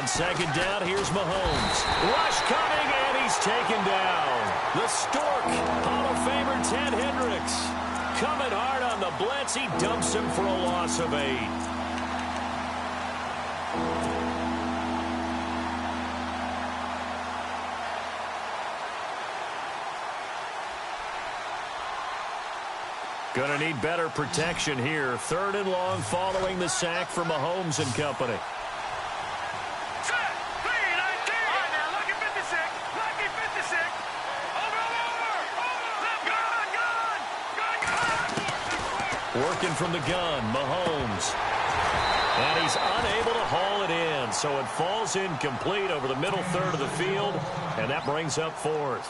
second down, here's Mahomes. Rush coming, and he's taken down. The Stork, Hall of Famer Ted Hendricks. Coming hard on the blitz. He dumps him for a loss of 8. Going to need better protection here. 3rd and long following the sack from Mahomes and company. Working from the gun, Mahomes. And he's unable to haul it in, so it falls incomplete over the middle third of the field, and that brings up 4th.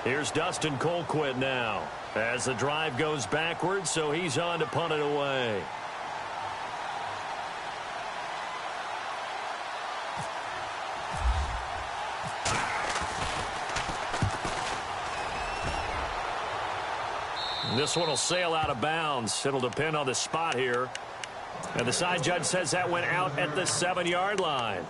Here's Dustin Colquitt now as the drive goes backwards, so he's on to punt it away. This one will sail out of bounds. It'll depend on the spot here. And the side judge says that went out at the 7-yard line.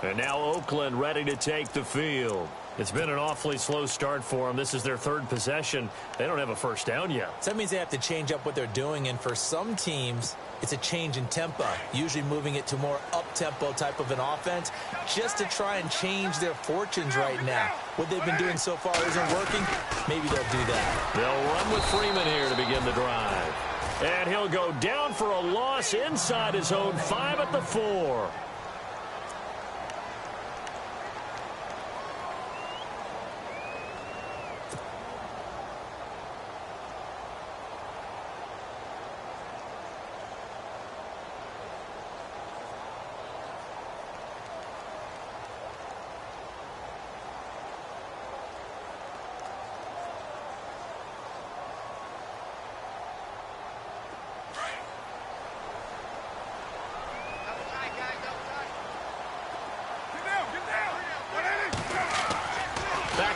And now Oakland ready to take the field. It's been an awfully slow start for them. This is their 3rd possession. They don't have a first down yet. So that means they have to change up what they're doing, and for some teams, it's a change in tempo, usually moving it to more up-tempo type of an offense just to try and change their fortunes right now. What they've been doing so far isn't working. Maybe they'll do that. They'll run with Freeman here to begin the drive. And he'll go down for a loss inside his own 5 at the 4.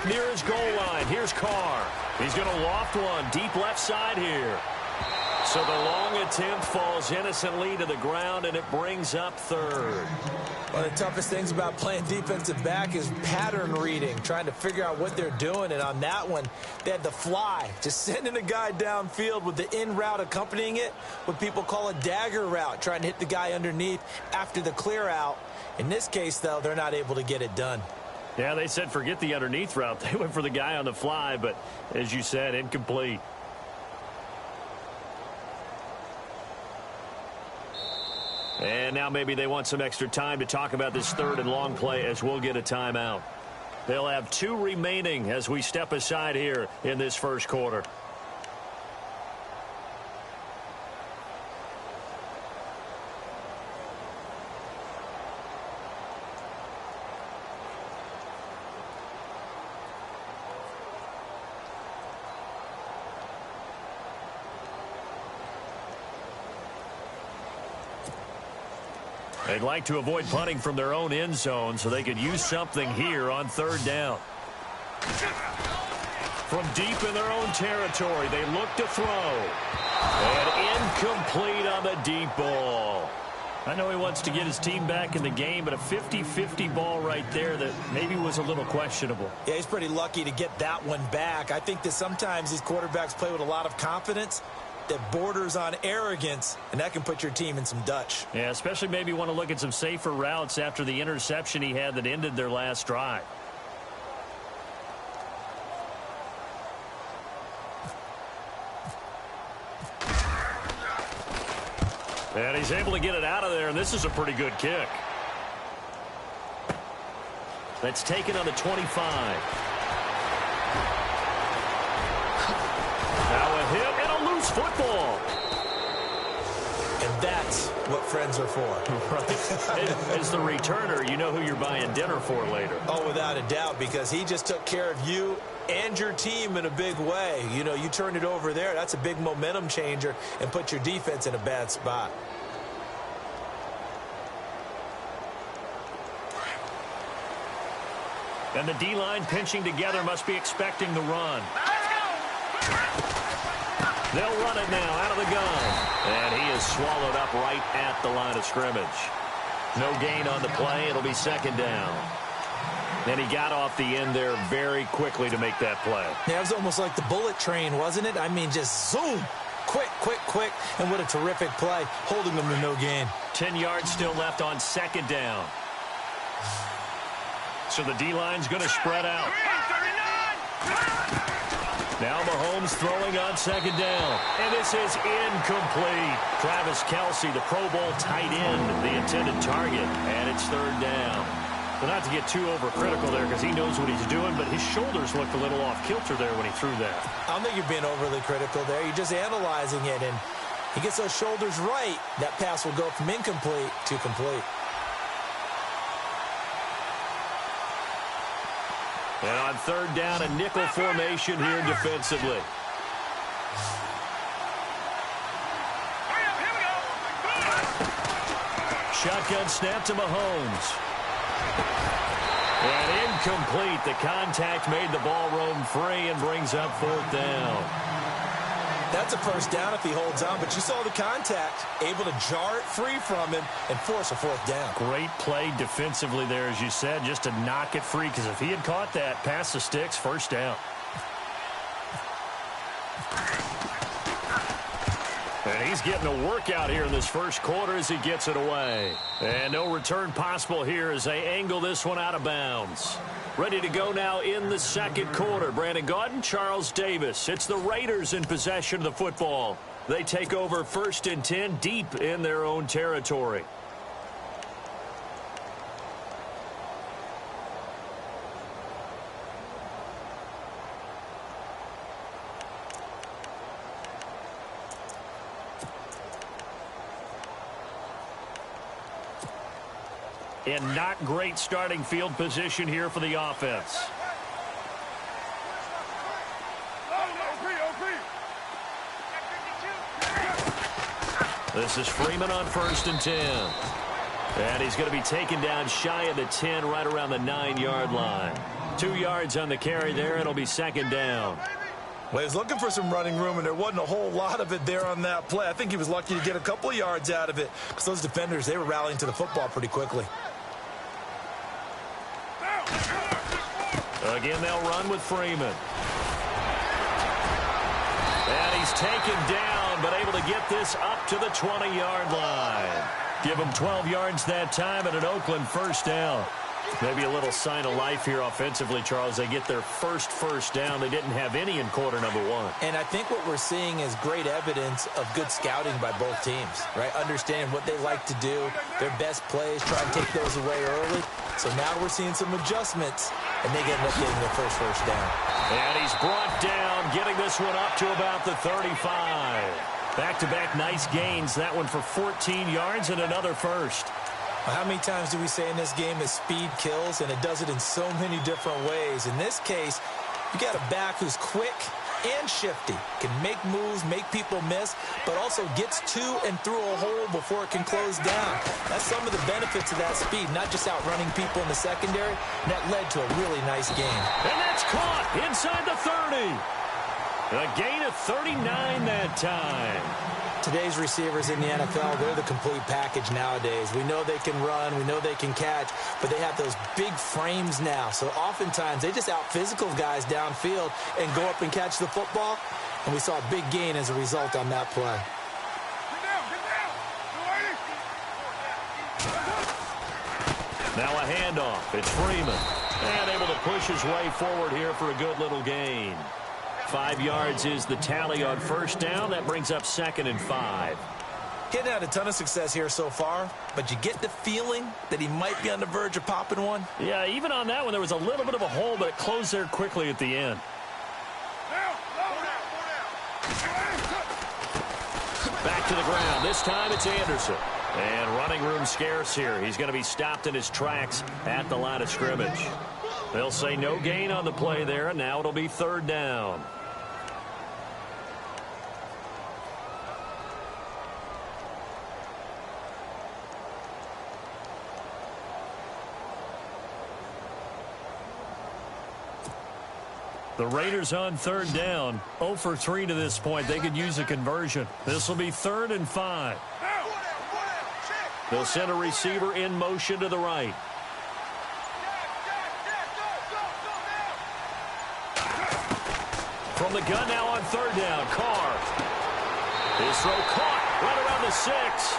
Near his goal line. Here's Carr. He's going to loft one deep left side here. So the long attempt falls innocently to the ground, and it brings up 3rd. One of the toughest things about playing defensive back is pattern reading, trying to figure out what they're doing. And on that one, they had the fly, just sending a guy downfield with the in route accompanying it, what people call a dagger route, trying to hit the guy underneath after the clear out. In this case, though, they're not able to get it done. Yeah, they said forget the underneath route. They went for the guy on the fly, but as you said, incomplete. And now maybe they want some extra time to talk about this 3rd and long play as we'll get a timeout. They'll have 2 remaining as we step aside here in this first quarter. They'd like to avoid punting from their own end zone so they could use something here on 3rd down. From deep in their own territory, they look to throw. And incomplete on the deep ball. I know he wants to get his team back in the game, but a 50-50 ball right there that maybe was a little questionable. Yeah, he's pretty lucky to get that one back. I think that sometimes these quarterbacks play with a lot of confidence that borders on arrogance, and that can put your team in some Dutch. Yeah, especially maybe want to look at some safer routes after the interception he had that ended their last drive. And he's able to get it out of there, and this is a pretty good kick. That's taken on the 25. Now a hit and a loose football. And that's what friends are for. Right. As the returner, you know who you're buying dinner for later. Oh, without a doubt, because he just took care of you and your team in a big way. You know, you turned it over there. That's a big momentum changer and put your defense in a bad spot. And the D-line pinching together must be expecting the run. They'll run it now out of the gun. And he is swallowed up right at the line of scrimmage. No gain on the play. It'll be second down. And he got off the end there very quickly to make that play. Yeah, it was almost like the bullet train, wasn't it? I mean, just zoom. Quick, quick, quick. And what a terrific play, holding them to no gain. 10 yards still left on second down. So the D-line's going to spread out. Now Mahomes throwing on second down. And this is incomplete. Travis Kelce, the Pro Bowl tight end, the intended target. And it's third down. Well, not to get too overcritical there because he knows what he's doing, but his shoulders looked a little off-kilter there when he threw that. I don't think you're being overly critical there. You're just analyzing it, and he gets those shoulders right. That pass will go from incomplete to complete. And on third down, a nickel formation here defensively. Shotgun snap to Mahomes. And incomplete. The contact made the ball roam free and brings up fourth down. That's a first down if he holds on, but you saw the contact, able to jar it free from him and force a fourth down. Great play defensively there, as you said, just to knock it free, because if he had caught that, past the sticks, first down. And he's getting a workout here in this first quarter as he gets it away. And no return possible here as they angle this one out of bounds. Ready to go now in the second quarter. Brandon Gaudin, Charles Davis. It's the Raiders in possession of the football. They take over 1st and 10 deep in their own territory. And not great starting field position here for the offense. This is Freeman on 1st and 10. And he's going to be taken down shy of the 10, right around the 9-yard line. 2 yards on the carry there. It'll be second down. Well, he was looking for some running room, and there wasn't a whole lot of it there on that play. I think he was lucky to get a couple of yards out of it because those defenders, they were rallying to the football pretty quickly. Again, they'll run with Freeman. And he's taken down, but able to get this up to the 20-yard line. Give him 12 yards that time and an Oakland first down. Maybe a little sign of life here offensively, Charles. They get their first down. They didn't have any in quarter number one. And I think what we're seeing is great evidence of good scouting by both teams, right? Understanding what they like to do, their best plays, try and take those away early. So now we're seeing some adjustments, and they end up getting their first down. And he's brought down, getting this one up to about the 35. Back-to-back nice gains. That one for 14 yards and another first. How many times do we say in this game that speed kills, and it does it in so many different ways? In this case, you got a back who's quick and shifty, can make moves, make people miss, but also gets to and through a hole before it can close down. That's some of the benefits of that speed, not just outrunning people in the secondary. And that led to a really nice game. And that's caught inside the 30. A gain of 39 that time. Today's receivers in the NFL, they're the complete package nowadays. We know they can run, we know they can catch, but they have those big frames now. So oftentimes they just out-physical guys downfield and go up and catch the football. And we saw a big gain as a result on that play. Now a handoff. It's Freeman. And able to push his way forward here for a good little gain. 5 yards is the tally on first down. That brings up 2nd and 5. He hadn't had a ton of success here so far, but you get the feeling that he might be on the verge of popping one. Yeah, even on that one, there was a little bit of a hole, but it closed there quickly at the end. Back to the ground. This time it's Anderson. And running room scarce here. He's going to be stopped in his tracks at the line of scrimmage. They'll say no gain on the play there, and now it'll be 3rd down. The Raiders on third down. 0 for 3 to this point. They could use a conversion. This will be 3rd and 5. They'll send a receiver in motion to the right. From the gun now on third down, Carr. His throw caught right around the 6.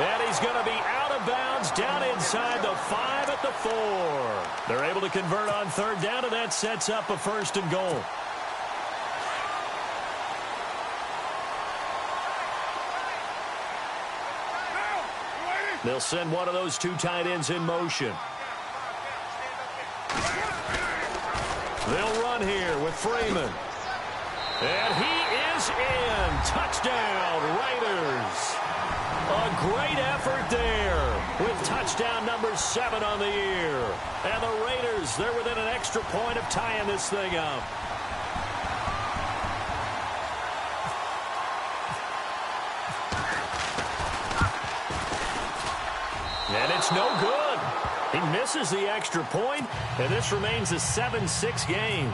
And he's going to be out of bounds down inside the 5 at the 4. They're able to convert on third down, and that sets up a 1st and goal. They'll send one of those 2 tight ends in motion. They'll run here with Freeman. And he is in. Touchdown, Raiders. A great effort there with touchdown number 7 on the year. And the Raiders, they're within an extra point of tying this thing up. And it's no good. He misses the extra point, and this remains a 7-6 game.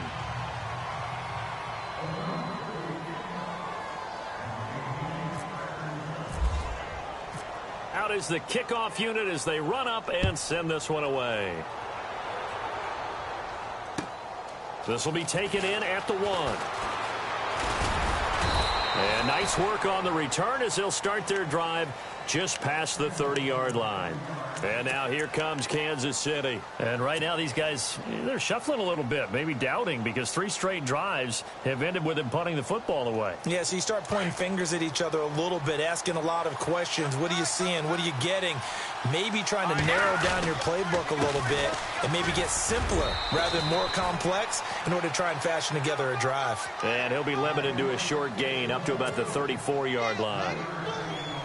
Out is the kickoff unit as they run up and send this one away. This will be taken in at the 1. And nice work on the return as they'll start their drive just past the 30-yard line. And now here comes Kansas City. And right now these guys, they're shuffling a little bit, maybe doubting, because 3 straight drives have ended with them punting the football away. Yeah, so you start pointing fingers at each other a little bit, asking a lot of questions. What are you seeing? What are you getting? Maybe trying to narrow down your playbook a little bit and maybe get simpler rather than more complex in order to try and fashion together a drive. And he'll be limited to a short gain up to about the 34-yard line.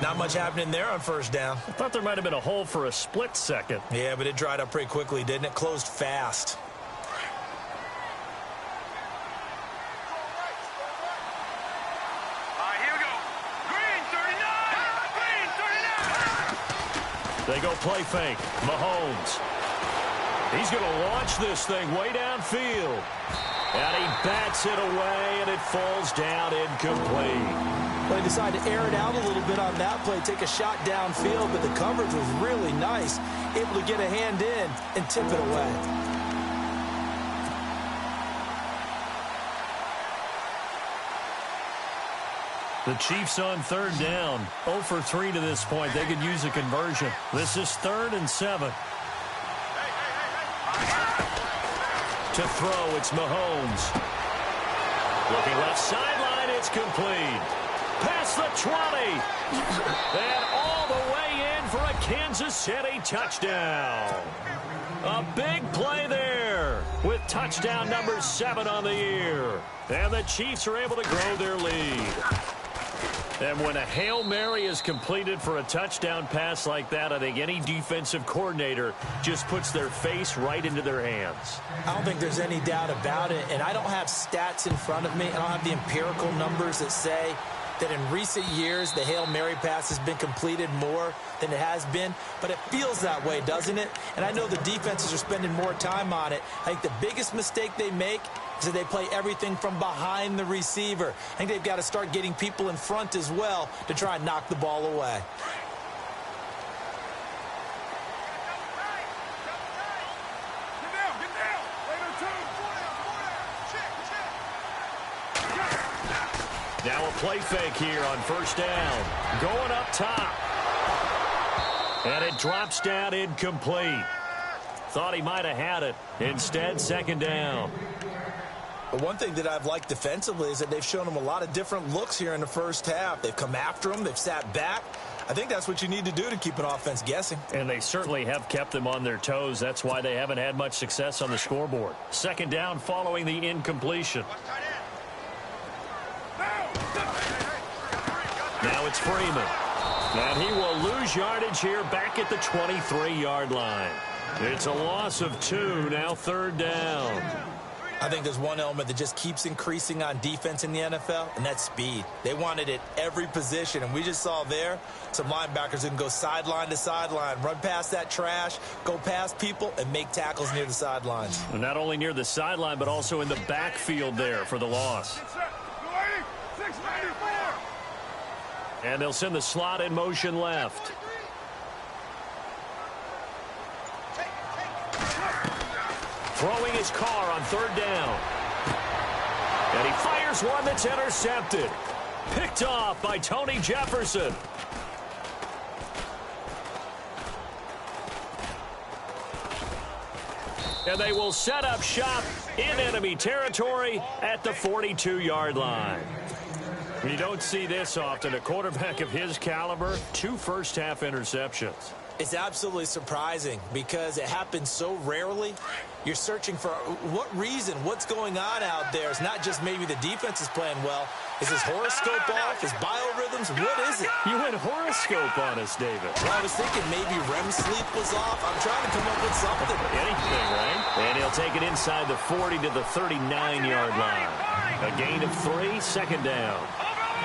Not much happening there on first down. I thought there might have been a hole for a split second. Yeah, but it dried up pretty quickly, didn't it? Closed fast. All right, here we go. Green 39. Green 39. They go play fake. Mahomes. He's going to launch this thing way downfield. And he bats it away, and it falls down incomplete. Well, he decided to air it out a little bit on that play, take a shot downfield, but the coverage was really nice. Able to get a hand in and tip it away. The Chiefs on third down. 0 for 3 to this point. They could use a conversion. This is 3rd and 7. To throw, it's Mahomes. Looking left sideline, it's complete. Past the 20. And all the way in for a Kansas City touchdown. A big play there with touchdown number 7 on the year. And the Chiefs are able to grow their lead. And when a Hail Mary is completed for a touchdown pass like that, I think any defensive coordinator just puts their face right into their hands. I don't think there's any doubt about it. And I don't have stats in front of me. I don't have the empirical numbers that say that in recent years the Hail Mary pass has been completed more than it has been. But it feels that way, doesn't it? And I know the defenses are spending more time on it. I think the biggest mistake they make is that they play everything from behind the receiver. I think they've got to start getting people in front as well to try and knock the ball away. Now a play fake here on first down. Going up top. And it drops down incomplete. Thought he might have had it. Instead, second down. But one thing that I've liked defensively is that they've shown them a lot of different looks here in the first half. They've come after them. They've sat back. I think that's what you need to do to keep an offense guessing. And they certainly have kept them on their toes. That's why they haven't had much success on the scoreboard. Second down following the incompletion. Now it's Freeman. And he will lose yardage here back at the 23-yard line. It's a loss of 2, now third down. I think there's one element that just keeps increasing on defense in the NFL, and that's speed. They want it at every position, and we just saw there some linebackers who can go sideline to sideline, run past that trash, go past people, and make tackles near the sidelines. Not only near the sideline, but also in the backfield there for the loss. And they'll send the slot in motion left. Throwing his car on third down. And he fires one that's intercepted. Picked off by Tony Jefferson. And they will set up shop in enemy territory at the 42-yard line. You don't see this often. A quarterback of his caliber, 2 first-half interceptions. It's absolutely surprising because it happens so rarely. You're searching for what reason, what's going on out there. It's not just maybe the defense is playing well. Is his horoscope off? His biorhythms? What is it? You went horoscope on us, David. Well, I was thinking maybe REM sleep was off. I'm trying to come up with something. Anything, right? And he'll take it inside the 40 to the 39-yard line. A gain of 3, second down.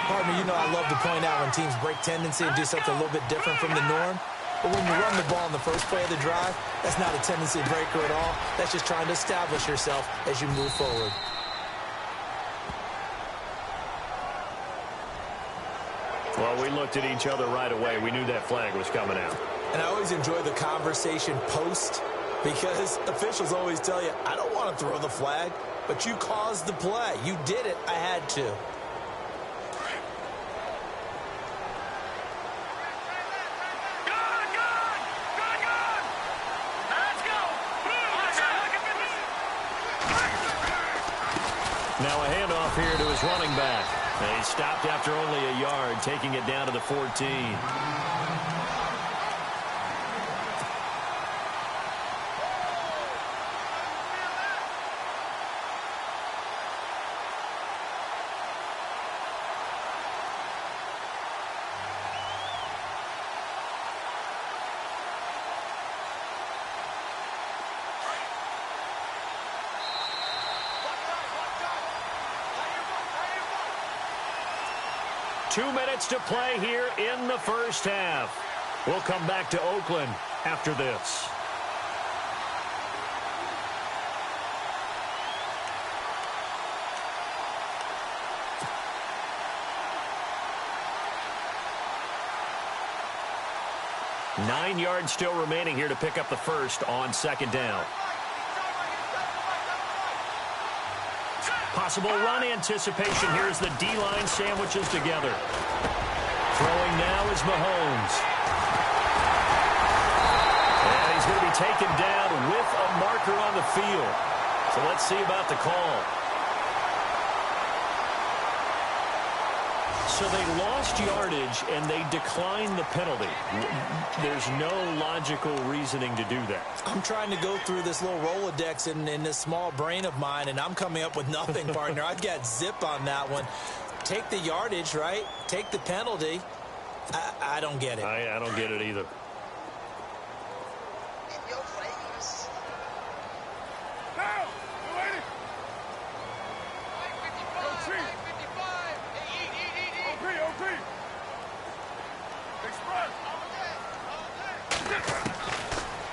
Partner, you know I love to point out when teams break tendency and do something a little bit different from the norm. But when you run the ball in the first play of the drive, that's not a tendency breaker at all. That's just trying to establish yourself as you move forward. Well, we looked at each other right away. We knew that flag was coming out. And I always enjoy the conversation post because officials always tell you, I don't want to throw the flag, but you caused the play. You did it. I had to. Now a handoff here to his running back. And he stopped after only a yard, taking it down to the 14. 2 minutes to play here in the first half. We'll come back to Oakland after this. Nine yards still remaining here to pick up the first on second down. Possible run anticipation here as the D-line sandwiches together. Throwing now is Mahomes. And he's going to be taken down with a marker on the field. So let's see about the call. So they lost yardage and they declined the penalty. There's no logical reasoning to do that. I'm trying to go through this little Rolodex in this small brain of mine, and I'm coming up with nothing, partner. I've got zip on that one. Take the yardage, right? Take the penalty. I don't get it. I don't get it either.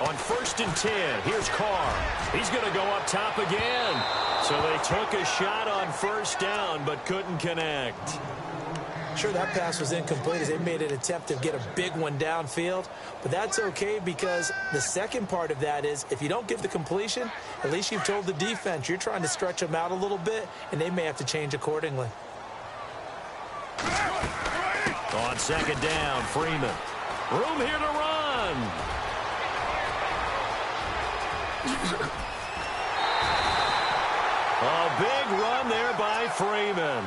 On 1st and 10, here's Carr. He's going to go up top again. So they took a shot on first down, but couldn't connect. Sure, that pass was incomplete as they made an attempt to get a big one downfield. But that's okay because the second part of that is if you don't get the completion, at least you've told the defense you're trying to stretch them out a little bit, and they may have to change accordingly. On second down, Freeman. Room here to run. A big run there by Freeman.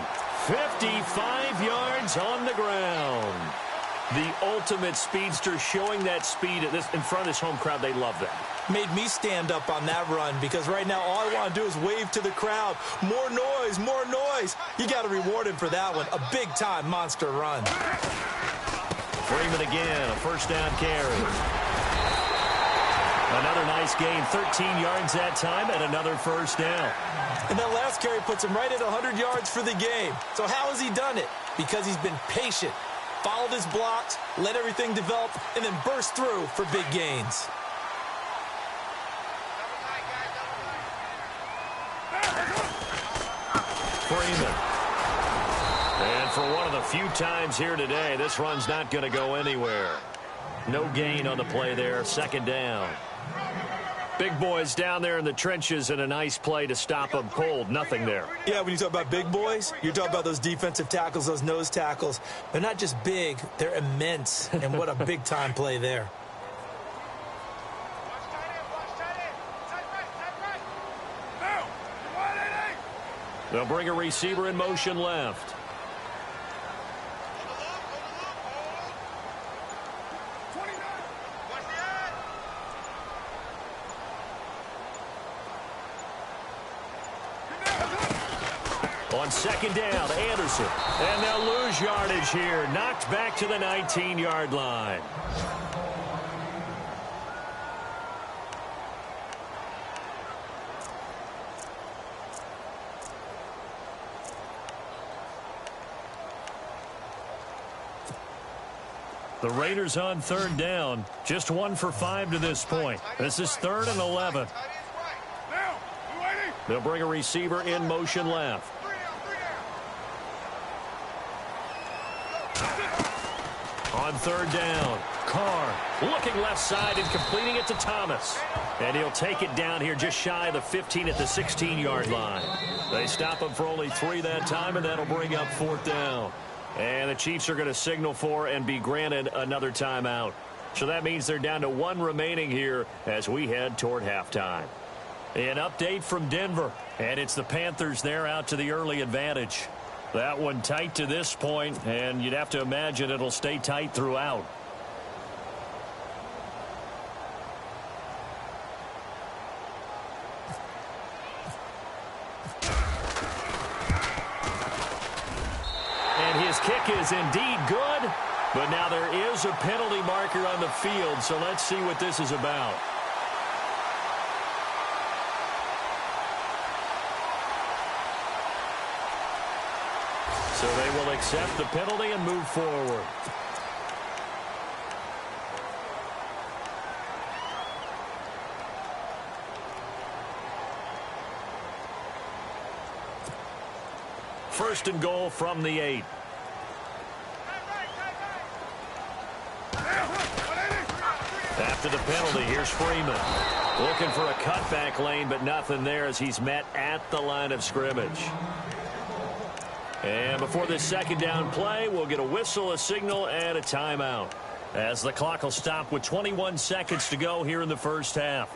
55 yards on the ground. The ultimate speedster showing that speed in front of this home crowd. They love that. Made me stand up on that run because right now all I want to do is wave to the crowd. More noise, more noise. You got to reward him for that one. A big-time monster run. Freeman again, a first down carry. Another nice gain, 13 yards that time, and another first down. And that last carry puts him right at 100 yards for the game. So how has he done it? Because he's been patient, followed his blocks, let everything develop, and then burst through for big gains. Freeman. And for one of the few times here today, this run's not going to go anywhere. No gain on the play there, second down. Big boys down there in the trenches, and a nice play to stop them cold. Nothing there. Yeah, when you talk about big boys, you're talking about those defensive tackles, those nose tackles. They're not just big, they're immense. And what a big-time play there. They'll bring a receiver in motion left. On second down, Anderson. And they'll lose yardage here. Knocked back to the 19-yard line. The Raiders on third down. Just 1 for 5 to this point. This is 3rd and 11. They'll bring a receiver in motion left. On third down, Carr looking left side and completing it to Thomas. And he'll take it down here just shy of the 15 at the 16-yard line. They stop him for only 3 that time, and that'll bring up 4th down. And the Chiefs are going to signal for and be granted another timeout. So that means they're down to 1 remaining here as we head toward halftime. An update from Denver, and it's the Panthers there out to the early advantage. That one tight to this point, and you'd have to imagine it'll stay tight throughout. And his kick is indeed good, but now there is a penalty marker on the field, so let's see what this is about. So they will accept the penalty and move forward. First and goal from the 8. After the penalty, here's Freeman. Looking for a cutback lane, but nothing there as he's met at the line of scrimmage. And before this second down play, we'll get a whistle, a signal, and a timeout, as the clock will stop with 21 seconds to go here in the first half.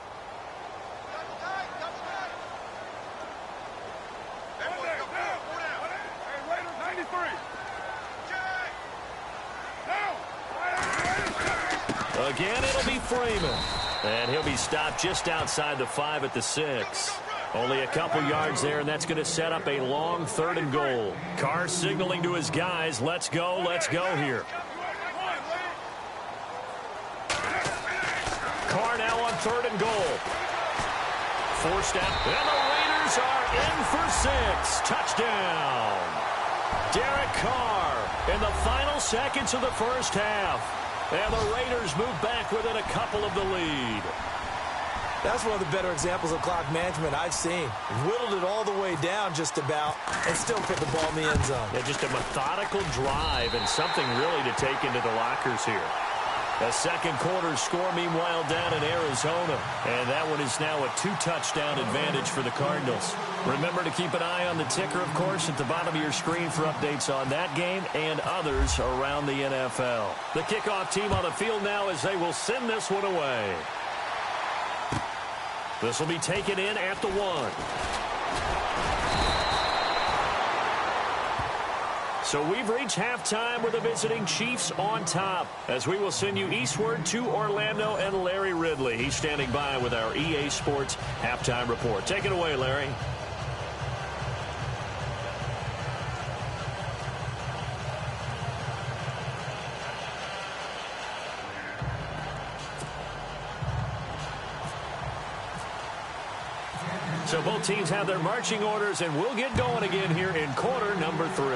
Again, it'll be Freeman. And he'll be stopped just outside the 5 at the 6. Only a couple yards there, and that's going to set up a long 3rd and goal. Carr signaling to his guys, let's go here. Carr now on 3rd and goal. Forced out, and the Raiders are in for 6. Touchdown. Derek Carr in the final seconds of the first half. And the Raiders move back within a couple of the lead. That's one of the better examples of clock management I've seen. Whittled it all the way down just about and still put the ball in the end zone. Yeah, just a methodical drive and something really to take into the lockers here. A second quarter score, meanwhile, down in Arizona. And that one is now a 2-touchdown advantage for the Cardinals. Remember to keep an eye on the ticker, of course, at the bottom of your screen for updates on that game and others around the NFL. The kickoff team on the field now as they will send this one away. This will be taken in at the 1. So we've reached halftime with the visiting Chiefs on top, as we will send you eastward to Orlando and Larry Ridley. He's standing by with our EA Sports halftime report. Take it away, Larry. So both teams have their marching orders, and we'll get going again here in quarter number 3.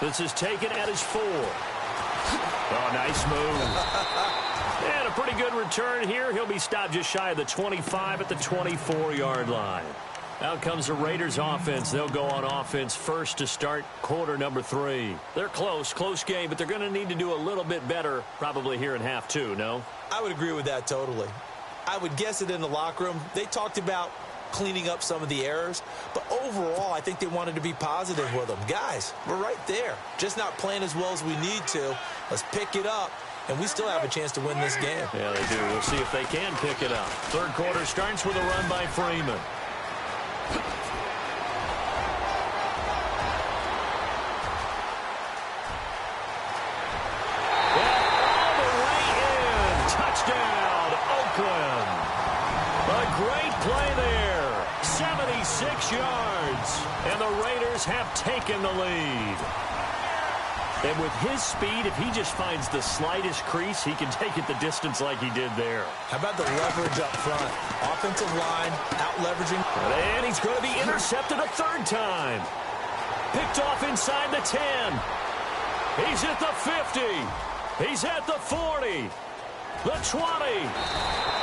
This is taken at his 4. Oh, nice move. And a pretty good return here. He'll be stopped just shy of the 25 at the 24-yard line. Out comes the Raiders offense. They'll go on offense first to start quarter number 3. They're close game, but they're going to need to do a little bit better probably here in half 2, no? I would agree with that totally. I would guess it in the locker room. They talked about cleaning up some of the errors, but overall, I think they wanted to be positive with them. Guys, we're right there. Just not playing as well as we need to. Let's pick it up, and we still have a chance to win this game. Yeah, they do. We'll see if they can pick it up. Third quarter starts with a run by Freeman. Great play there. 76 yards. And the Raiders have taken the lead. And with his speed, if he just finds the slightest crease, he can take it the distance like he did there. How about the leverage up front? Offensive line, out leveraging. And he's going to be intercepted a third time. Picked off inside the 10. He's at the 50. He's at the 40. The 20.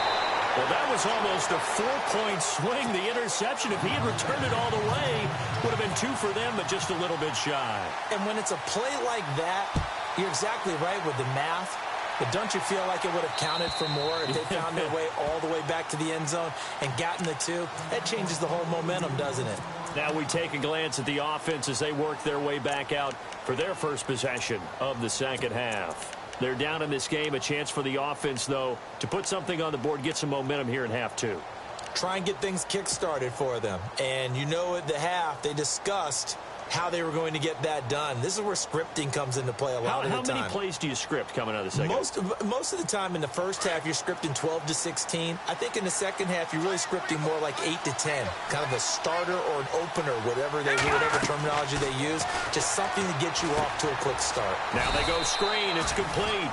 Well, that was almost a 4-point swing. The interception, if he had returned it all the way, would have been 2 for them, but just a little bit shy. And when it's a play like that, you're exactly right with the math. But don't you feel like it would have counted for more if they found their way all the way back to the end zone and gotten the 2? That changes the whole momentum, doesn't it? Now we take a glance at the offense as they work their way back out for their first possession of the second half. They're down in this game. A chance for the offense, though, to put something on the board, get some momentum here in half 2. Try and get things kick-started for them. And you know at the half, they discussed how they were going to get that done. This is where scripting comes into play a lot of the time. How many plays do you script coming out of the second? Most of the time in the first half, you're scripting 12 to 16. I think in the second half, you're really scripting more like 8 to 10. Kind of a starter or an opener, whatever terminology they use. Just something to get you off to a quick start. Now they go screen. It's complete.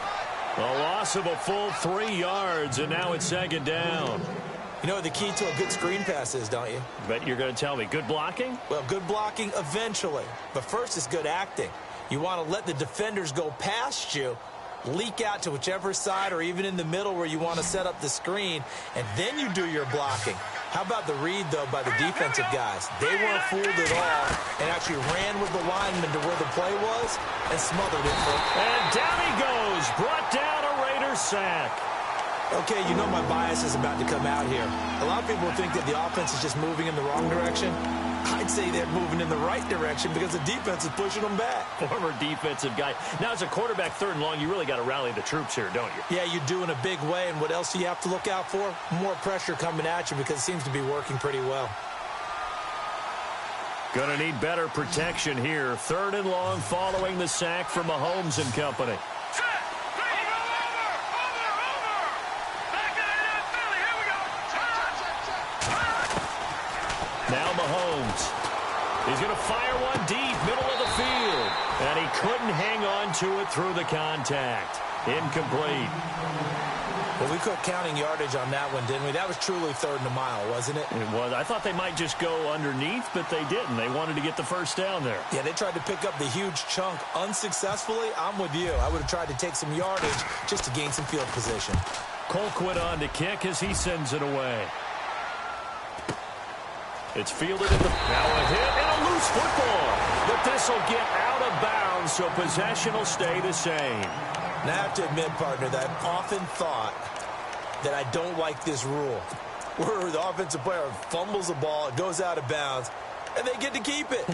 A loss of a full 3 yards, and now it's second down. You know what the key to a good screen pass is, don't you? But you're going to tell me, good blocking? Well, good blocking eventually. But first it's good acting. You want to let the defenders go past you, leak out to whichever side or even in the middle where you want to set up the screen, and then you do your blocking. How about the read, though, by the defensive guys? They weren't fooled at all and actually ran with the lineman to where the play was and smothered it. And down he goes. Brought down a Raiders sack. Okay, you know my bias is about to come out here. A lot of people think that the offense is just moving in the wrong direction. I'd say they're moving in the right direction because the defense is pushing them back. Former defensive guy. Now, as a quarterback, third and long, you really got to rally the troops here, don't you? Yeah, you do in a big way. And what else do you have to look out for? More pressure coming at you because it seems to be working pretty well. Going to need better protection here. Third and long following the sack from Mahomes and company. Now Mahomes. He's going to fire one deep, middle of the field. And he couldn't hang on to it through the contact. Incomplete. Well, we quit counting yardage on that one, didn't we? That was truly third and a mile, wasn't it? It was. I thought they might just go underneath, but they didn't. They wanted to get the first down there. Yeah, they tried to pick up the huge chunk unsuccessfully. I'm with you. I would have tried to take some yardage just to gain some field position. Colquitt on to kick as he sends it away. It's fielded at the... Now a hit and a loose football. But this will get out of bounds, so possession will stay the same. Now, I have to admit, partner, that I've often thought that I don't like this rule, where the offensive player fumbles the ball, it goes out of bounds, and they get to keep it.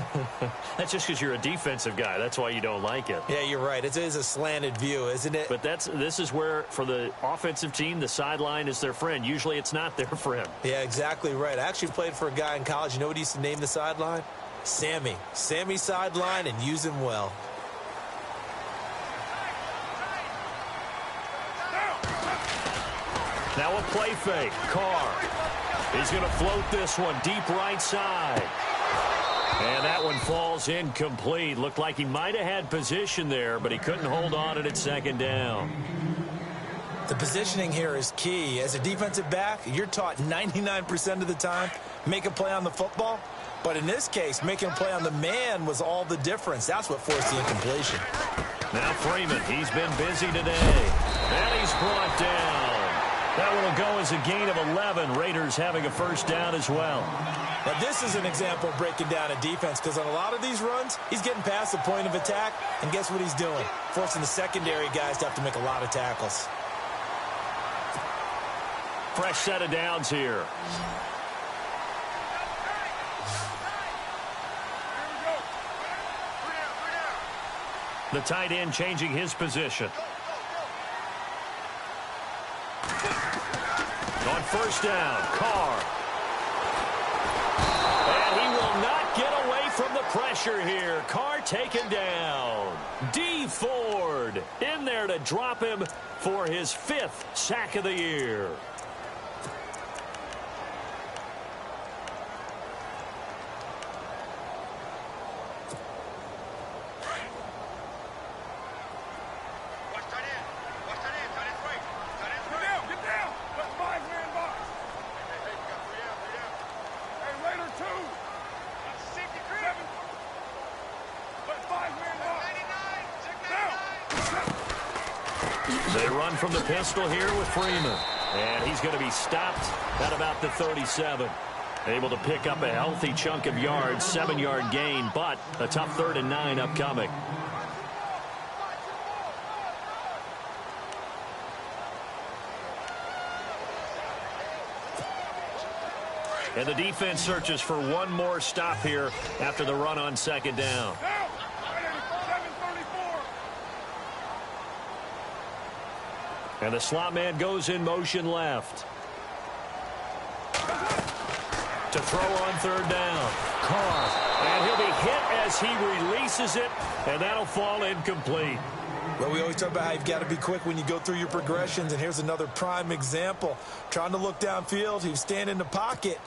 That's just because you're a defensive guy. That's why you don't like it. Yeah, you're right. It is a slanted view, isn't it? But this is where, for the offensive team, the sideline is their friend. Usually it's not their friend. Yeah, exactly right. I actually played for a guy in college. You know what he used to name the sideline? Sammy. Sammy sideline, and use him well. Now a play fake. Carr. He's going to float this one deep right side. And that one falls incomplete. Looked like he might have had position there, but he couldn't hold on at second down. The positioning here is key. As a defensive back, you're taught 99% of the time, make a play on the football. But in this case, making a play on the man was all the difference. That's what forced the incompletion. Now Freeman, he's been busy today. And he's brought down. That one will go as a gain of 11. Raiders having a first down as well. Now this is an example of breaking down a defense, because on a lot of these runs, he's getting past the point of attack, and guess what he's doing? Forcing the secondary guys to have to make a lot of tackles. Fresh set of downs here. The tight end changing his position. On first down, Carr. And he will not get away from the pressure here. Carr taken down. D. Ford in there to drop him for his 5th sack of the year. They run from the pistol here with Freeman. And he's going to be stopped at about the 37. Able to pick up a healthy chunk of yards, 7-yard gain, but a tough 3rd and 9 upcoming. And the defense searches for one more stop here after the run on second down. And the slot man goes in motion left. To throw on 3rd down. Carr. And he'll be hit as he releases it, and that'll fall incomplete. Well, we always talk about how you've got to be quick when you go through your progressions, and here's another prime example. Trying to look downfield, he was standing in the pocket,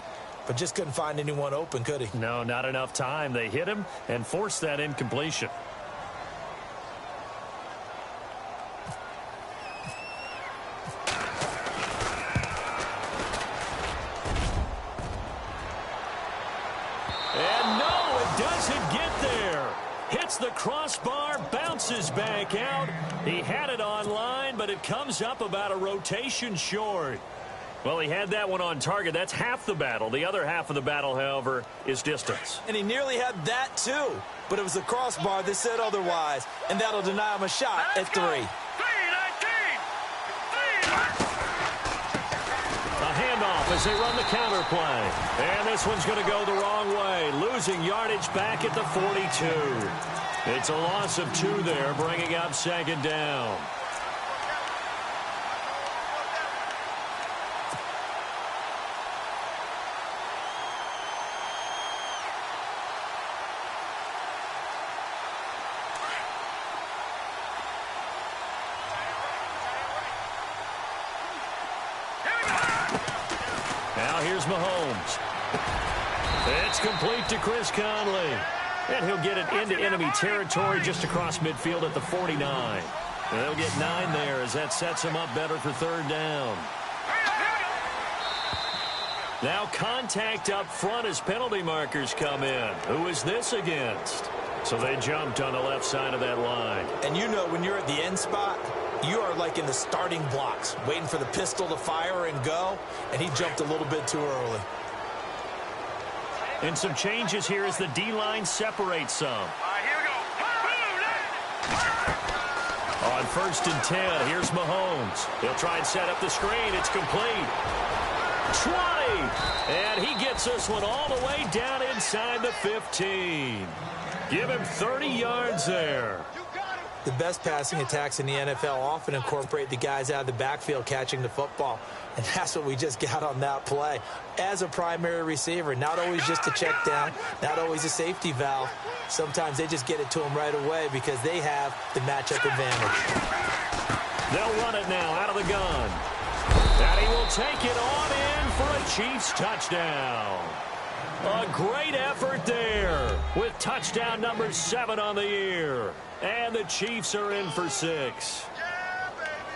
but just couldn't find anyone open, could he? No, not enough time. They hit him and forced that incompletion. And no, it doesn't get there. Hits the crossbar, bounces back out. He had it on line, but it comes up about a rotation short. Well, he had that one on target. That's half the battle. The other half of the battle, however, is distance. And he nearly had that, too. But it was the crossbar that said otherwise, and that'll deny him a shot at 3. A handoff as they run the counter play. And this one's going to go the wrong way. Losing yardage back at the 42. It's a loss of 2 there, bringing up second down. Here's Mahomes. It's complete to Chris Conley. And he'll get it into enemy territory just across midfield at the 49. And they'll get 9 there as that sets him up better for 3rd down. Now contact up front as penalty markers come in. Who is this against? So they jumped on the left side of that line. And you know when you're at the end spot, you are like in the starting blocks, waiting for the pistol to fire and go, and he jumped a little bit too early. And some changes here as the D-line separates some. Here we go. On 1st and 10, here's Mahomes. He'll try and set up the screen. It's complete. 20. And he gets this one all the way down inside the 15. Give him 30 yards there. The best passing attacks in the NFL often incorporate the guys out of the backfield catching the football. And that's what we just got on that play. As a primary receiver, not always just a check down, not always a safety valve. Sometimes they just get it to him right away because they have the matchup advantage. They'll run it now out of the gun. And he will take it on in for a Chiefs touchdown. A great effort there with touchdown number 7 on the year. And the Chiefs are in for 6.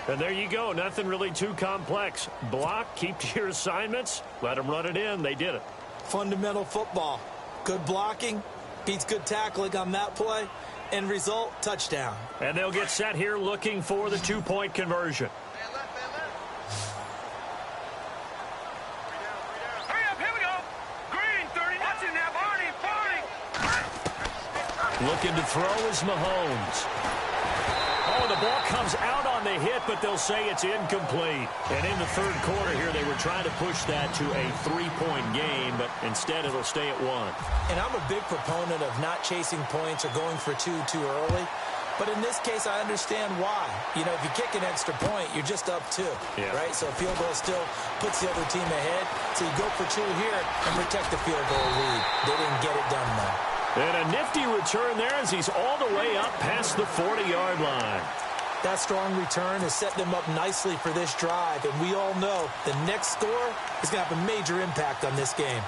And there you go. Nothing really too complex. Block, keep to your assignments, let them run it in. They did it. Fundamental football. Good blocking beats good tackling on that play. End result, touchdown. And they'll get set here looking for the 2-point conversion. Hurry up, here we go. Green, 30. Watching that, Barney. Looking to throw is Mahomes. Oh, the ball comes out on the hit, but they'll say it's incomplete. And in the third quarter here, they were trying to push that to a 3-point game, but instead it'll stay at 1. And I'm a big proponent of not chasing points or going for two too early. But in this case, I understand why. You know, if you kick an extra point, you're just up 2, right? So a field goal still puts the other team ahead. So you go for 2 here and protect the field goal lead. They didn't get it done, though. And a nifty return there as he's all the way up past the 40-yard line. That strong return has set them up nicely for this drive, and we all know the next score is going to have a major impact on this game.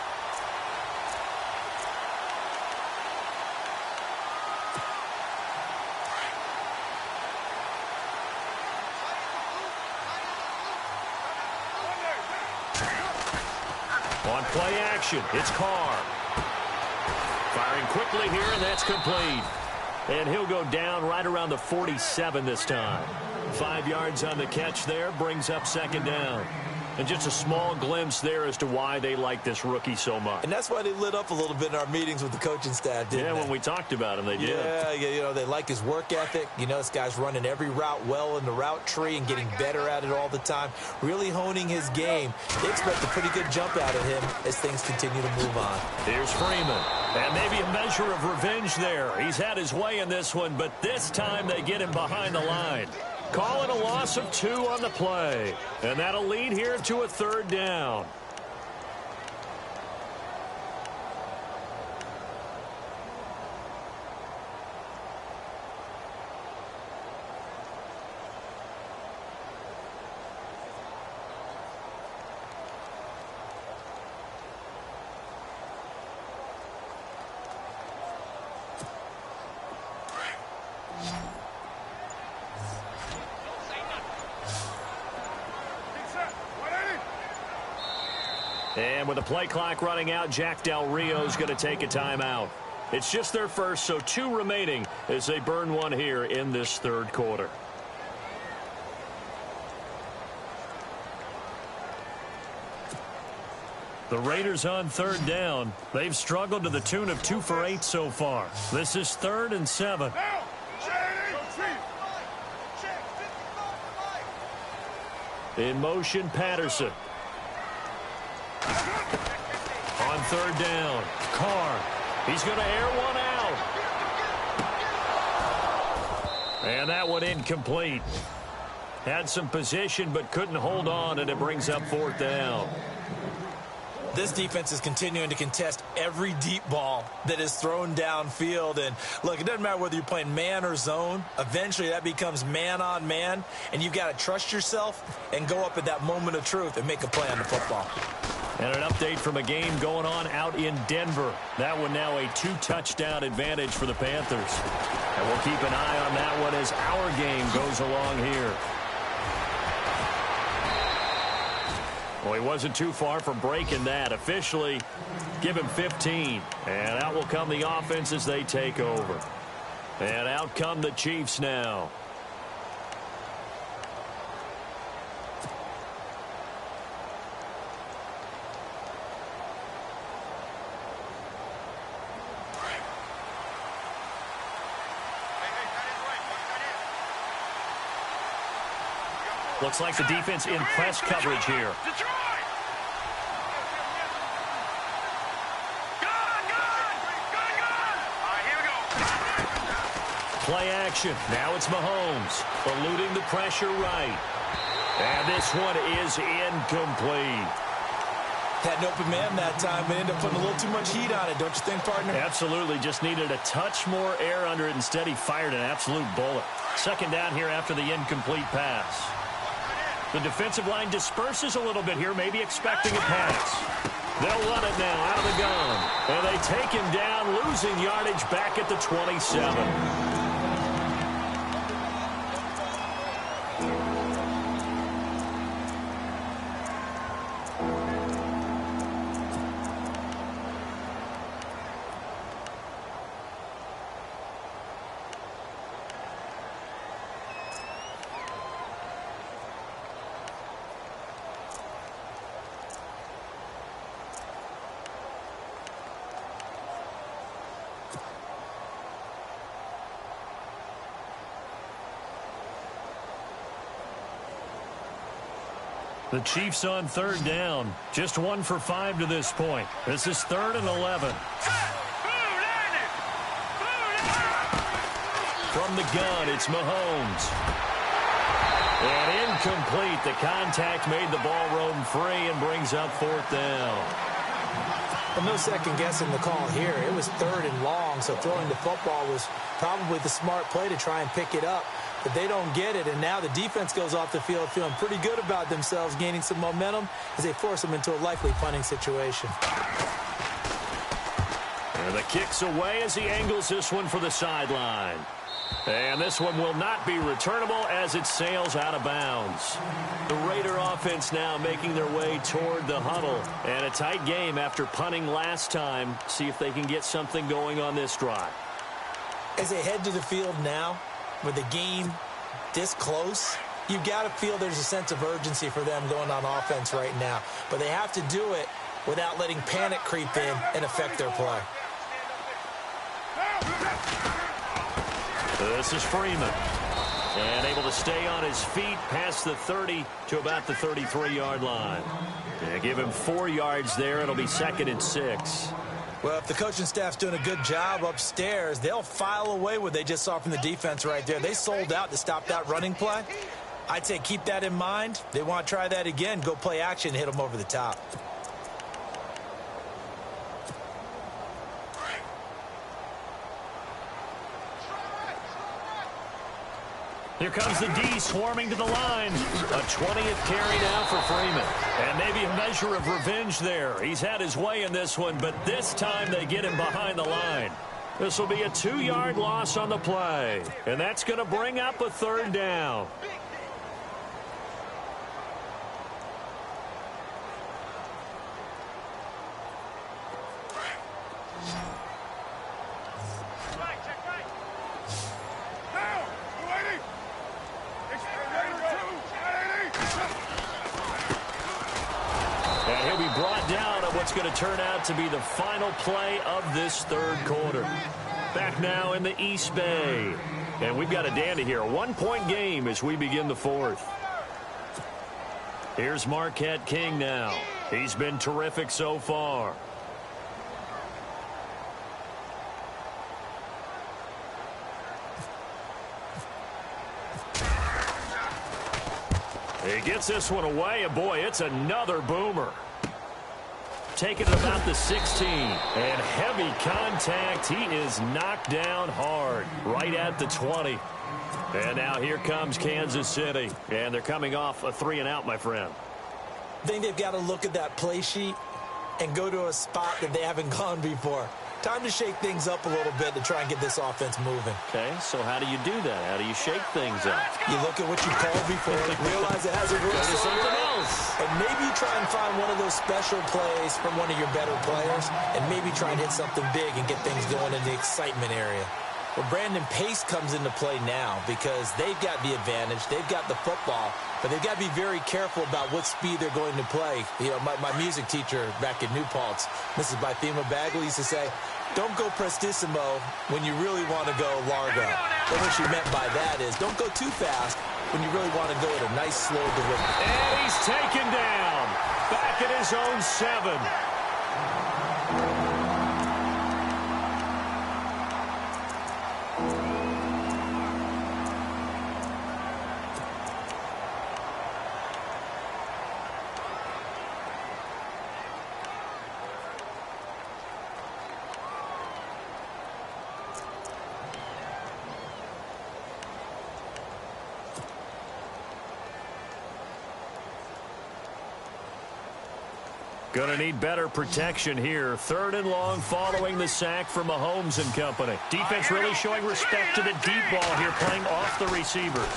On play action, it's Carr. Firing quickly here, and that's complete. And he'll go down right around the 47 this time. 5 yards on the catch there, brings up second down. And just a small glimpse there as to why they like this rookie so much. And that's why they lit up a little bit in our meetings with the coaching staff, didn't they? Yeah, when we talked about him, they did. Yeah, you know, they like his work ethic. You know, this guy's running every route well in the route tree and getting better at it all the time, really honing his game. They expect a pretty good jump out of him as things continue to move on. Here's Freeman. And maybe a measure of revenge there. He's had his way in this one, but this time they get him behind the line. Calling a loss of 2 on the play. And that'll lead here to a third down. And with the play clock running out, Jack Del Rio's going to take a timeout. It's just their first, so 2 remaining as they burn 1 here in this third quarter. The Raiders on third down. They've struggled to the tune of 2 for 8 so far. This is 3rd and 7. In motion, Patterson. On third down, Carr. He's going to air one out. And that one incomplete. Had some position but couldn't hold on, and it brings up 4th down. This defense is continuing to contest every deep ball that is thrown downfield. And, look, it doesn't matter whether you're playing man or zone. Eventually, that becomes man-on-man, and you've got to trust yourself and go up at that moment of truth and make a play on the football. And an update from a game going on out in Denver. That one now a 2-touchdown advantage for the Panthers. And we'll keep an eye on that one as our game goes along here. Well, he wasn't too far from breaking that. Officially, give him 15. And out will come the offense as they take over. And out come the Chiefs now. Looks like the defense in press coverage here. Play action. Now it's Mahomes. Eluding the pressure right. And this one is incomplete. Had an open man that time, but ended up putting a little too much heat on it, don't you think, partner? Absolutely. Just needed a touch more air under it. Instead, he fired an absolute bullet. Second down here after the incomplete pass. The defensive line disperses a little bit here, maybe expecting a pass. They'll run it now out of the gun. And they take him down, losing yardage back at the 27. The Chiefs on third down. Just 1 for 5 to this point. This is 3rd and 11. From the gun, it's Mahomes. And incomplete. The contact made the ball roam free and brings up 4th down. Well, no second guessing the call here. It was 3rd and long, so throwing the football was probably the smart play to try and pick it up. But they don't get it, and now the defense goes off the field feeling pretty good about themselves, gaining some momentum as they force them into a likely punting situation. And the kick's away as he angles this one for the sideline. And this one will not be returnable as it sails out of bounds. The Raider offense now making their way toward the huddle. And a tight game after punting last time. See if they can get something going on this drive. As they head to the field now, with the game this close, you've got to feel there's a sense of urgency for them going on offense right now. But they have to do it without letting panic creep in and affect their play. This is Freeman. And able to stay on his feet past the 30 to about the 33-yard line. Yeah, give him 4 yards there. It'll be 2nd and 6. Well, if the coaching staff's doing a good job upstairs, they'll file away what they just saw from the defense right there. They sold out to stop that running play. I'd say keep that in mind. They want to try that again. Go play action, hit them over the top. Here comes the D swarming to the line. A 20th carry now for Freeman. And maybe a measure of revenge there. He's had his way in this one, but this time they get him behind the line. This will be a 2-yard loss on the play. And that's going to bring up a 3rd down. What's going to turn out to be the final play of this 3rd quarter. Back now in the East Bay. And we've got a dandy here. A 1-point game as we begin the 4th. Here's Marquette King now. He's been terrific so far. He gets this one away, and boy, it's another boomer. Taking it about the 16, and heavy contact. He is knocked down hard right at the 20. And now here comes Kansas City, and they're coming off a 3-and-out, my friend. I think they've got to look at that play sheet and go to a spot that they haven't gone before. Time to shake things up a little bit to try and get this offense moving. Okay, so how do you do that? How do you shake things up? You look at what you called before, realize it hasn't worked so something else. And maybe you try and find one of those special plays from one of your better players, and maybe try and hit something big and get things going in the excitement area. Well, Brandon Pace comes into play now because they've got the advantage. They've got the football, but they've got to be very careful about what speed they're going to play. You know, my music teacher back in New Paltz, Mrs. Bythema Bagley, used to say, don't go prestissimo when you really want to go largo. And what she meant by that is don't go too fast when you really want to go at a nice, slow delivery. And he's taken down back at his own 7. Going to need better protection here. 3rd and long following the sack from Mahomes and company. Defense really showing respect to the deep ball here, playing off the receivers.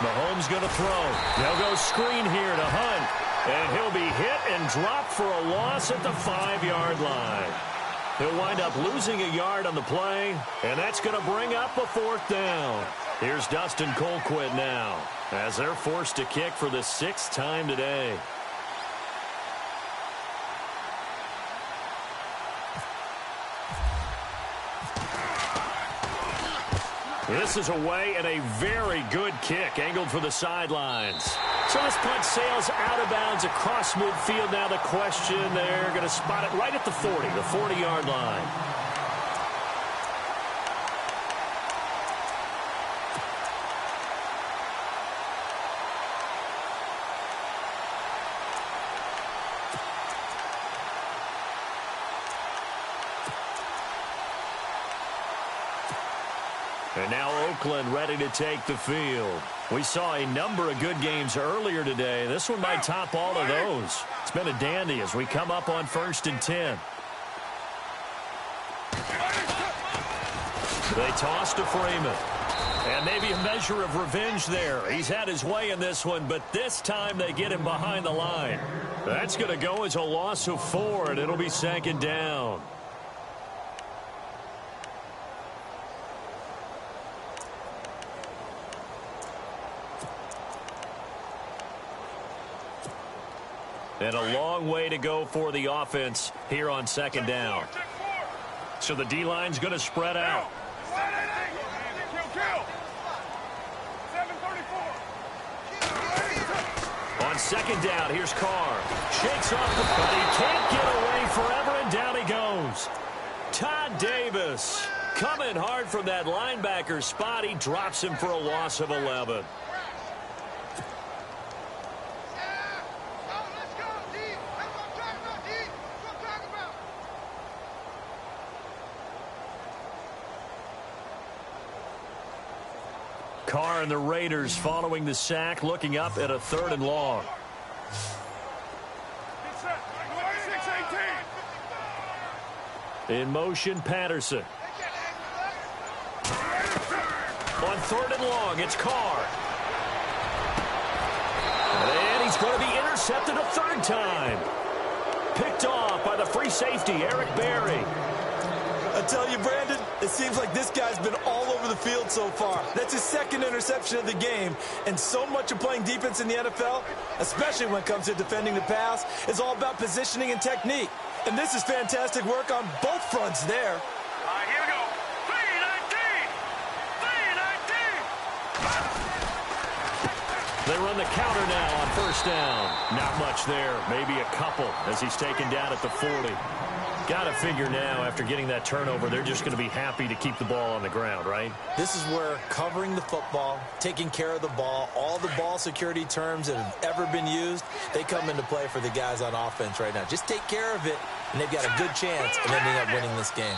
Mahomes going to throw. They'll go screen here to Hunt. And he'll be hit and dropped for a loss at the 5-yard line. He'll wind up losing a yard on the play, and that's going to bring up a 4th down. Here's Dustin Colquitt now, as they're forced to kick for the 6th time today. This is away and a very good kick, angled for the sidelines. So this punt sails out of bounds across midfield. Now the question, they're going to spot it right at the 40, the 40-yard line. And now Oakland ready to take the field. We saw a number of good games earlier today. This one might top all of those. It's been a dandy as we come up on 1st and 10. They toss to Freeman. And maybe a measure of revenge there. He's had his way in this one, but this time they get him behind the line. That's going to go as a loss of 4, and it'll be 2nd down. And a long way to go for the offense here on 2nd down. So the D-line's going to spread out. On 2nd down, here's Carr. Shakes off the but he can't get away forever, and down he goes. Todd Davis coming hard from that linebacker spot. He drops him for a loss of 11. Carr and the Raiders following the sack, looking up at a 3rd and long. In motion, Patterson. On 3rd and long, it's Carr. And he's going to be intercepted a 3rd time. Picked off by the free safety, Eric Berry. I tell you, Brandon, it seems like this guy's been all over the field so far. That's his 2nd interception of the game. And so much of playing defense in the NFL, especially when it comes to defending the pass, is all about positioning and technique. And this is fantastic work on both fronts there. All right, here we go. 3-19. They run the counter now on 1st down. Not much there. Maybe a couple as he's taken down at the 40. Got to figure now, after getting that turnover, they're just going to be happy to keep the ball on the ground, right? This is where covering the football, taking care of the ball, all the ball security terms that have ever been used, they come into play for the guys on offense right now. Just take care of it, and they've got a good chance of ending up winning this game.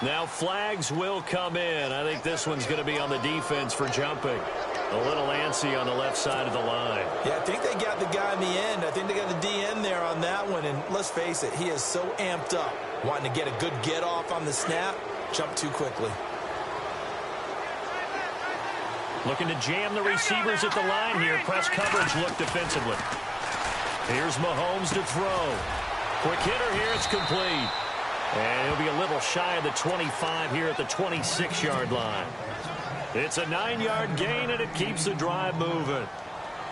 Now flags will come in. I think this one's going to be on the defense for jumping. A little antsy on the left side of the line. Yeah, I think they got the guy in the end. I think they got the DN there on that one. And let's face it, he is so amped up, wanting to get a good get off on the snap, jump too quickly. Looking to jam the receivers at the line here. Press coverage look defensively. Here's Mahomes to throw. Quick hitter here. It's complete. And he'll be a little shy of the 25 here at the 26-yard line. It's a 9-yard gain, and it keeps the drive moving.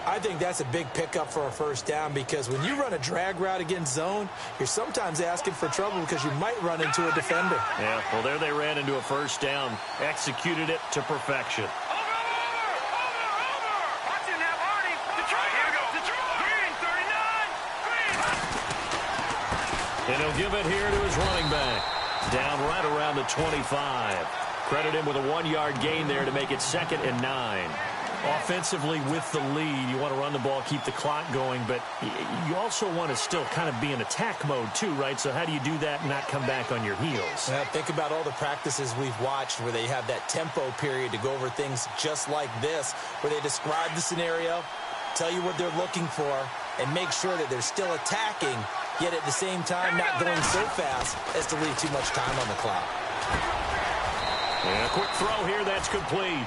I think that's a big pickup for a 1st down, because when you run a drag route against zone, you're sometimes asking for trouble because you might run into a defender. Yeah, well, there they ran into a 1st down. Executed it to perfection. Watching that, Barney. Detroit, here we go. Detroit. Green, 39. Green. And he'll give it here to his running back. Down right around the 25. Credit him with a 1-yard gain there to make it 2nd and 9. Offensively with the lead, you want to run the ball, keep the clock going, but you also want to still kind of be in attack mode too, right? So how do you do that and not come back on your heels? Think about all the practices we've watched where they have that tempo period to go over things just like this, where they describe the scenario, tell you what they're looking for, and make sure that they're still attacking, yet at the same time not going so fast as to leave too much time on the clock. And a quick throw here, that's complete.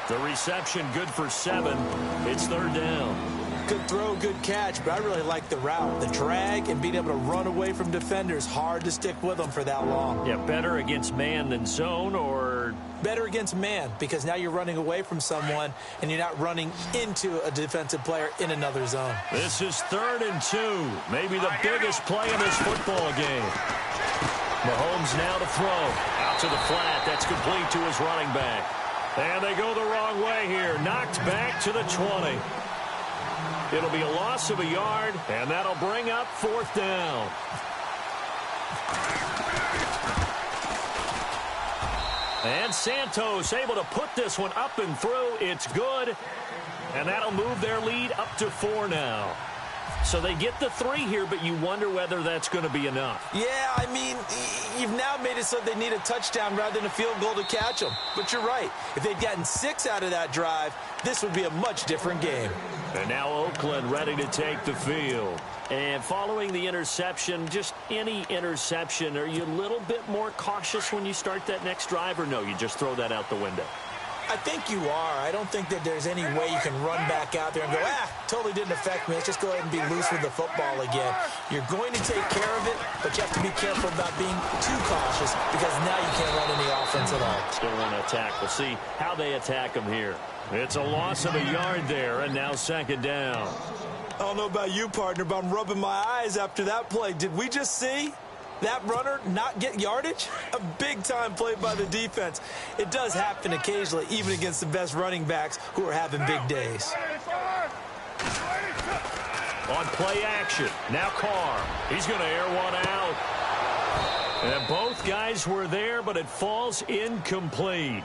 The reception good for 7. It's 3rd down. Good throw, good catch, but I really like the route. The drag and being able to run away from defenders, hard to stick with them for that long. Yeah, better against man than zone, or? Better against man, because now you're running away from someone and you're not running into a defensive player in another zone. This is 3rd and 2. Maybe the biggest play in this football game. Mahomes now to throw. Out to the flat. That's complete to his running back. And they go the wrong way here. Knocked back to the 20. It'll be a loss of a yard, and that'll bring up 4th down. And Santos able to put this one up and through. It's good. And that'll move their lead up to 4 now. So they get the 3 here, but you wonder whether that's going to be enough. Yeah, I mean, you've now made it so they need a touchdown rather than a field goal to catch them. But you're right. If they'd gotten 6 out of that drive, this would be a much different game. And now Oakland ready to take the field. And following the interception, just any interception, are you a little bit more cautious when you start that next drive, or no, you just throw that out the window? I think you are. I don't think that there's any way you can run back out there and go, totally didn't affect me. Let's just go ahead and be loose with the football again. You're going to take care of it, but you have to be careful about being too cautious because now you can't run any offense at all. Still want to attack. We'll see how they attack them here. It's a loss of a yard there, and now 2nd down. I don't know about you, partner, but I'm rubbing my eyes after that play. Did we just see that runner not get yardage? A big-time play by the defense. It does happen occasionally, even against the best running backs who are having big days. On play action, now Carr. He's going to air one out. And both guys were there, but it falls incomplete.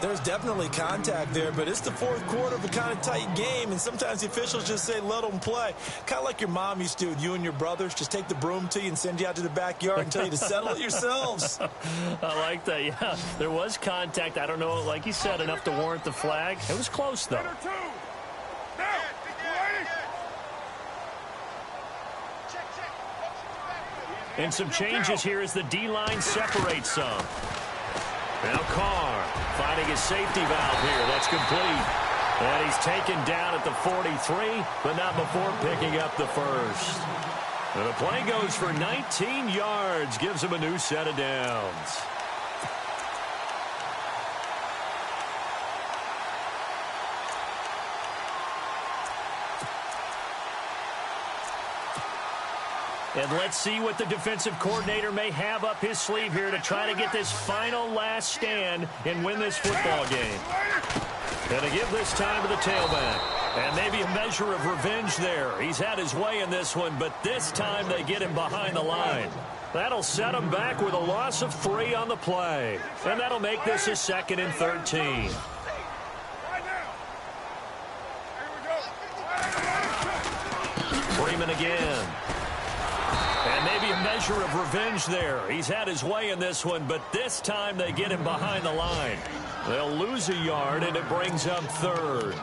There's definitely contact there, but it's the 4th quarter of a kind of tight game, and sometimes the officials just say, let them play. Kind of like your mom used to do with you and your brothers. Just take the broom to you and send you out to the backyard and tell you to settle it yourselves. I like that, yeah. There was contact. I don't know, like you said, enough to warrant the flag. It was close, though. And some changes here as the D-line separates some. Now Carr finding his safety valve here. That's complete. And he's taken down at the 43, but not before picking up the first. And the play goes for 19 yards. Gives him a new set of downs. And let's see what the defensive coordinator may have up his sleeve here to try to get this final last stand and win this football game. And to give this time to the tailback. And maybe a measure of revenge there. He's had his way in this one, but this time they get him behind the line. That'll set him back with a loss of 3 on the play. And that'll make this a 2nd and 13. Freeman again. And maybe a measure of revenge there. He's had his way in this one, but this time they get him behind the line. They'll lose a yard, and it brings up 3rd.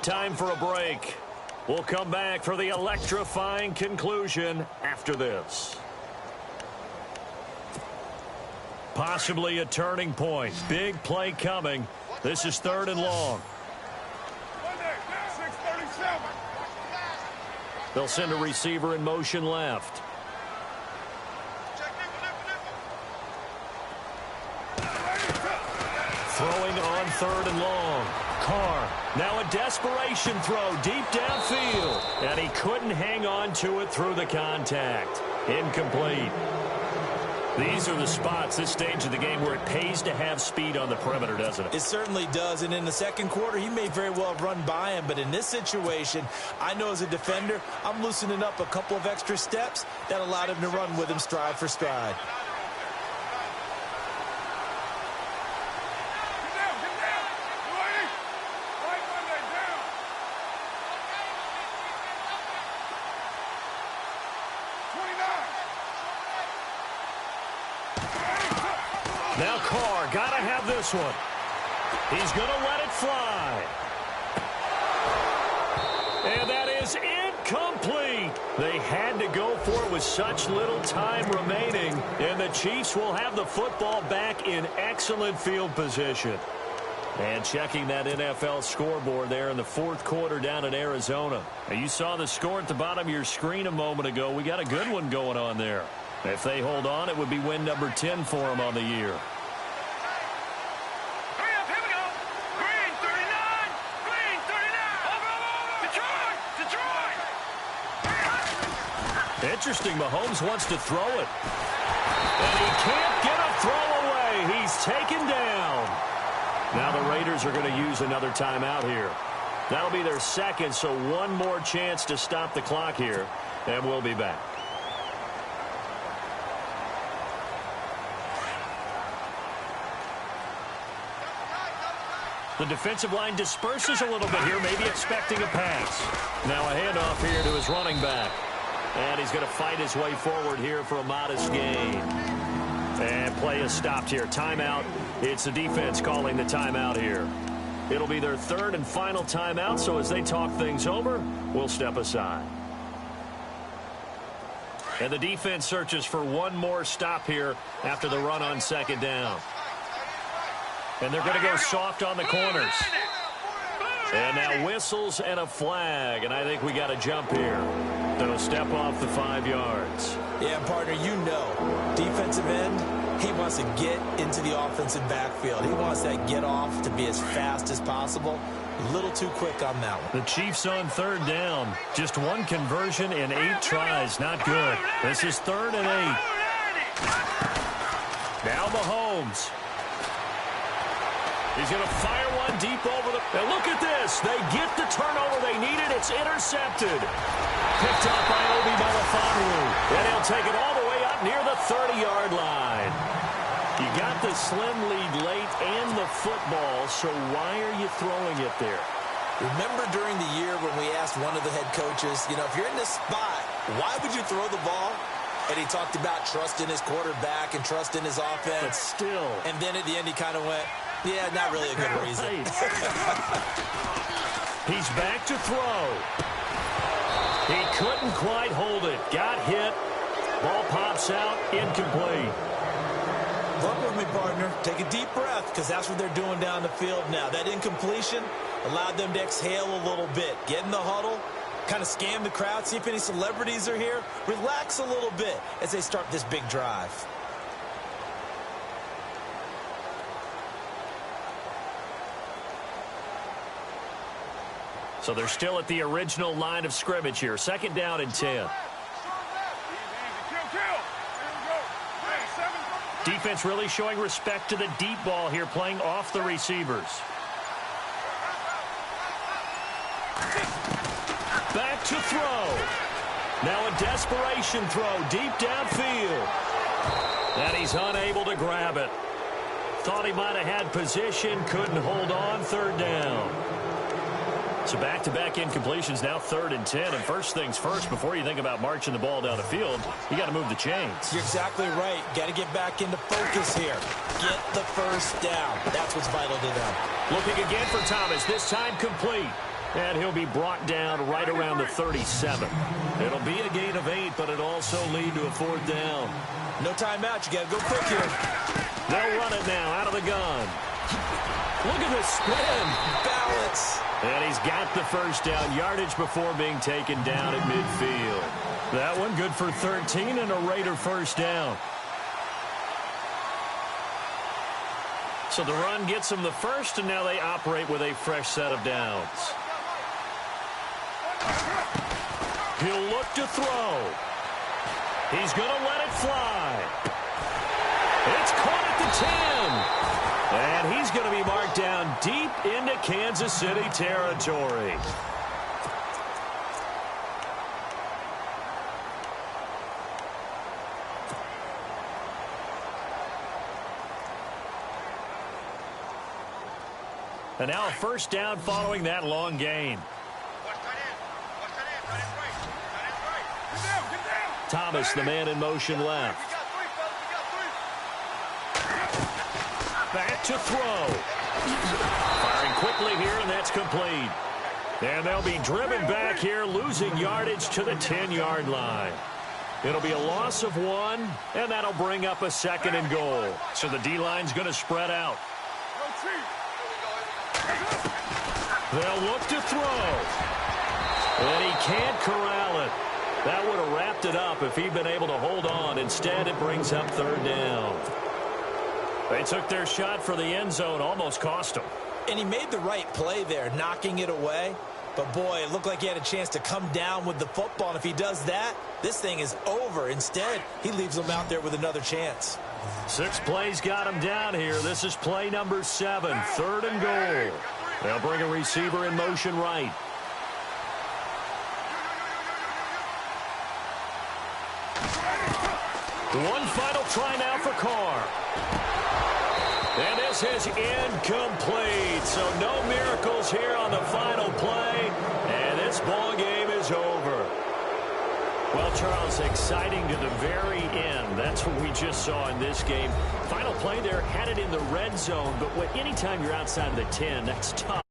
Time for a break. We'll come back for the electrifying conclusion after this. Possibly a turning point. Big play coming. This is 3rd and long. They'll send a receiver in motion left. Throwing on 3rd and long. Carr, now a desperation throw deep downfield. And he couldn't hang on to it through the contact. Incomplete. These are the spots, this stage of the game, where it pays to have speed on the perimeter, doesn't it? It certainly does, and in the 2nd quarter, he may very well have run by him, but in this situation, I know as a defender, I'm loosening up a couple of extra steps that allowed him to run with him stride for stride. Now Carr, gotta have this one. He's gonna let it fly. And that is incomplete. They had to go for it with such little time remaining. And the Chiefs will have the football back in excellent field position. And checking that NFL scoreboard there in the 4th quarter down in Arizona. Now you saw the score at the bottom of your screen a moment ago. We got a good one going on there. If they hold on, it would be win number 10 for them on the year. Hurry up, here we go. Green 39. Green 39. Over. Detroit. Interesting, Mahomes wants to throw it. And he can't get a throw away. He's taken down. Now the Raiders are going to use another timeout here. That'll be their second, so one more chance to stop the clock here, and we'll be back. The defensive line disperses a little bit here, maybe expecting a pass. Now a handoff here to his running back. And he's going to fight his way forward here for a modest gain. And play is stopped here. Timeout. It's the defense calling the timeout here. It'll be their third and final timeout, so as they talk things over, we'll step aside. And the defense searches for one more stop here after the run on second down. And they're going to go soft on the corners. And now whistles and a flag, and I think we got a jump here. So step off the 5 yards. Yeah, partner, you know, defensive end, he wants to get into the offensive backfield. He wants that get off to be as fast as possible. A little too quick on that one. The Chiefs on third down. Just one conversion in 8 tries. Not good. This is 3rd and 8. Now Mahomes. He's going to fire one deep over the... And look at this. They get the turnover they needed. It's intercepted. Picked up by Obi Melifonwu. And he'll take it all the way up near the 30-yard line. You got the slim lead late and the football, so why are you throwing it there? Remember during the year when we asked one of the head coaches, you know, if you're in this spot, why would you throw the ball? And he talked about trust in his quarterback and trust in his offense. But still. And then at the end he kind of went, yeah, not really a good reason. He's back to throw. He couldn't quite hold it. Got hit. Ball pops out. Incomplete. Look with me, partner. Take a deep breath, because that's what they're doing down the field now. That incompletion allowed them to exhale a little bit. Get in the huddle. Kind of scan the crowd. See if any celebrities are here. Relax a little bit as they start this big drive. So they're still at the original line of scrimmage here. 2nd down and 10. Defense really showing respect to the deep ball here, playing off the receivers. Back to throw. Now a desperation throw deep downfield. And he's unable to grab it. Thought he might have had position, couldn't hold on. 3rd down. So back-to-back incompletions, now 3rd and 10. And first things first, before you think about marching the ball down the field, you got to move the chains. You're exactly right. Got to get back into focus here. Get the first down. That's what's vital to them. Looking again for Thomas, this time complete. And he'll be brought down right around the 37. It'll be a gain of 8, but it'll also lead to a 4th down. No timeout. You got to go quick here. They'll run it now out of the gun. Look at the spin. Balance. And he's got the first down, yardage before being taken down at midfield. That one good for 13 and a Raider first down. So the run gets them the first, and now they operate with a fresh set of downs. He'll look to throw. He's going to let it fly. It's caught at the 10. And he's going to be marked down deep into Kansas City territory. And now a first down following that long gain. Thomas, the man in motion left. Back to throw. Firing quickly here, and that's complete. And they'll be driven back here, losing yardage to the 10-yard line. It'll be a loss of 1, and that'll bring up a 2nd and goal. So the D-line's going to spread out. They'll look to throw. And he can't corral it. That would have wrapped it up if he'd been able to hold on. Instead, it brings up 3rd down. They took their shot for the end zone, almost cost him. And he made the right play there, knocking it away. But, boy, it looked like he had a chance to come down with the football. And if he does that, this thing is over. Instead, he leaves them out there with another chance. 6 plays got him down here. This is play number 7, 3rd and goal. They'll bring a receiver in motion right. One final try now for Carr. And this is incomplete. So no miracles here on the final play. And this ball game is over. Well, Charles, exciting to the very end. That's what we just saw in this game. Final play there, had it in the red zone. But anytime you're outside of the 10, that's tough.